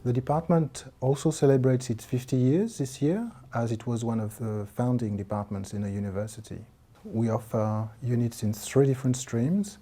The department also celebrates its 50 years this year, as it was one of the founding departments in a university. We offer units in 3 different streams: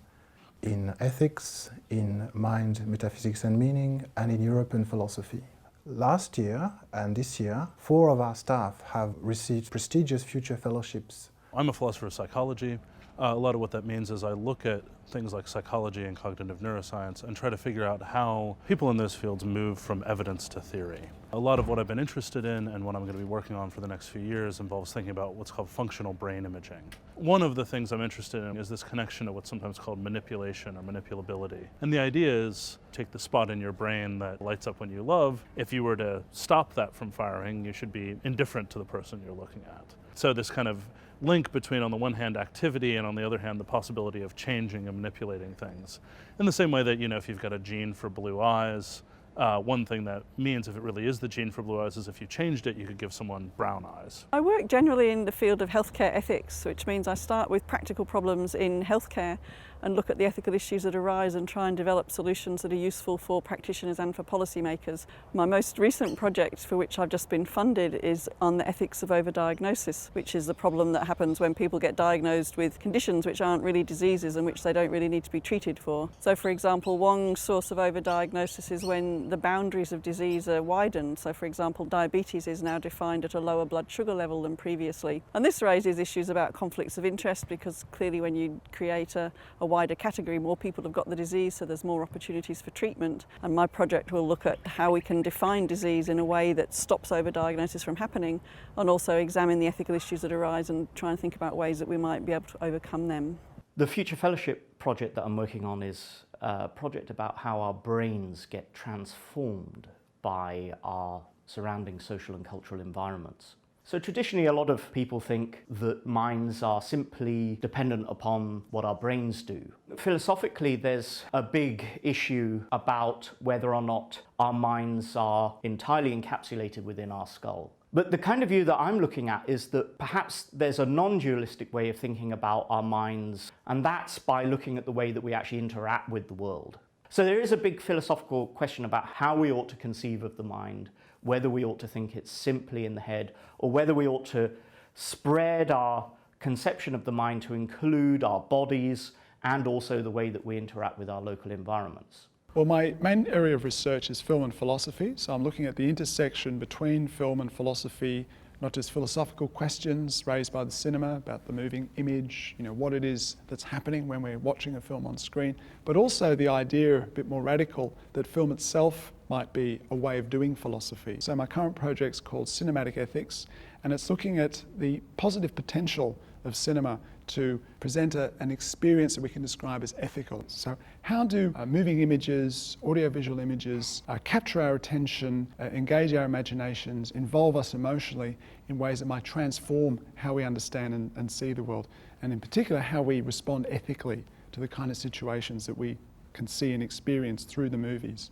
in ethics, in mind, metaphysics and meaning, and in European philosophy. Last year and this year, 4 of our staff have received prestigious future fellowships. I'm a philosopher of psychology. A lot of what that means is I look at things like psychology and cognitive neuroscience and try to figure out how people in those fields move from evidence to theory. A lot of what I've been interested in and what I'm going to be working on for the next few years involves thinking about what's called functional brain imaging. One of the things I'm interested in is this connection to what's sometimes called manipulation or manipulability. And the idea is, take the spot in your brain that lights up when you love. If you were to stop that from firing, you should be indifferent to the person you're looking at. So this kind of link between, on the one hand, activity, and on the other hand, the possibility of changing and manipulating things. In the same way that, if you've got a gene for blue eyes, one thing that means if it really is the gene for blue eyes is if you changed it, you could give someone brown eyes. I work generally in the field of healthcare ethics, which means I start with practical problems in healthcare and look at the ethical issues that arise and try and develop solutions that are useful for practitioners and for policymakers. My most recent project, for which I've just been funded, is on the ethics of overdiagnosis, which is the problem that happens when people get diagnosed with conditions which aren't really diseases and which they don't really need to be treated for. So, for example, one source of overdiagnosis is when the boundaries of disease are widened. So, for example, diabetes is now defined at a lower blood sugar level than previously. And this raises issues about conflicts of interest, because clearly when you create a wider category, more people have got the disease, so there's more opportunities for treatment. And my project will look at how we can define disease in a way that stops overdiagnosis from happening, and also examine the ethical issues that arise and try and think about ways that we might be able to overcome them. The Future Fellowship project that I'm working on is a project about how our brains get transformed by our surrounding social and cultural environments. So traditionally, a lot of people think that minds are simply dependent upon what our brains do. Philosophically, there's a big issue about whether or not our minds are entirely encapsulated within our skull. But the kind of view that I'm looking at is that perhaps there's a non-dualistic way of thinking about our minds, and that's by looking at the way that we actually interact with the world. So there is a big philosophical question about how we ought to conceive of the mind, whether we ought to think it's simply in the head, or whether we ought to spread our conception of the mind to include our bodies and also the way that we interact with our local environments. Well, my main area of research is film and philosophy, so I'm looking at the intersection between film and philosophy, not just philosophical questions raised by the cinema about the moving image, what it is that's happening when we're watching a film on screen, but also the idea, a bit more radical, that film itself might be a way of doing philosophy. So my current project's called Cinematic Ethics, and it's looking at the positive potential of cinema to present an experience that we can describe as ethical. So how do moving images, audiovisual images, capture our attention, engage our imaginations, involve us emotionally in ways that might transform how we understand and see the world, and in particular how we respond ethically to the kind of situations that we can see and experience through the movies.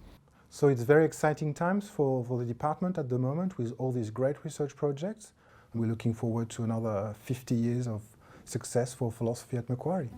So it's very exciting times for the department at the moment, with all these great research projects. We're looking forward to another 50 years of success for philosophy at Macquarie.